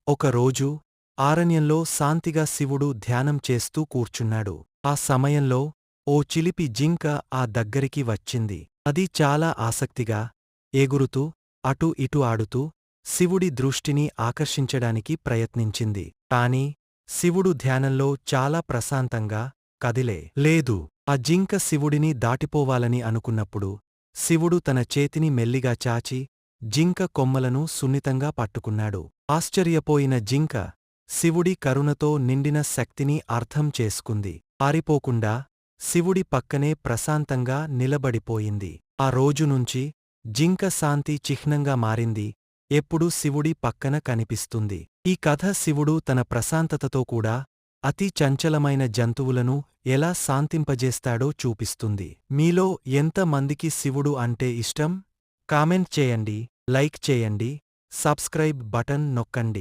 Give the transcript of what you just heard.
ఒకరోజు ఆరణ్యంలో శాంతిగా శివుడు ధ్యానం చేస్తూ కూర్చున్నాడు. ఆ సమయంలో ఓ చిలిపి జింక ఆ దగ్గరికి వచ్చింది. అది చాలా ఆసక్తిగా ఎగురుతూ అటూ ఇటూ ఆడుతూ శివుడి దృష్టిని ఆకర్షించడానికి ప్రయత్నించింది. కాని శివుడు ధ్యానంలో చాలా ప్రశాంతంగా కదిలే లేదు. ఆ జింక శివుడిని దాటిపోవాలని అనుకున్నప్పుడు శివుడు తన చేతిని మెల్లిగా చాచి జింక కొమ్మలను సున్నితంగా పట్టుకున్నాడు. ఆశ్చర్యపోయిన జింక శివుడి కరుణతో నిండిన శక్తిని అర్థం చేసుకుంది. పారిపోకుండా శివుడి పక్కనే ప్రశాంతంగా నిలబడిపోయింది. ఆ రోజునుంచి జింక శాంతి చిహ్నంగా మారింది, ఎప్పుడూ శివుడి పక్కన కనిపిస్తుంది. ఈ కథ శివుడు తన ప్రశాంతతతో కూడా అతి చంచలమైన జంతువులను ఎలా శాంతింపజేస్తాడో చూపిస్తుంది. మీలో ఎంత మందికి శివుడు అంటే ఇష్టం? కామెంట్ చేయండి, లైక్ చేయండి, సబ్స్క్రైబ్ బటన్ నొక్కండి.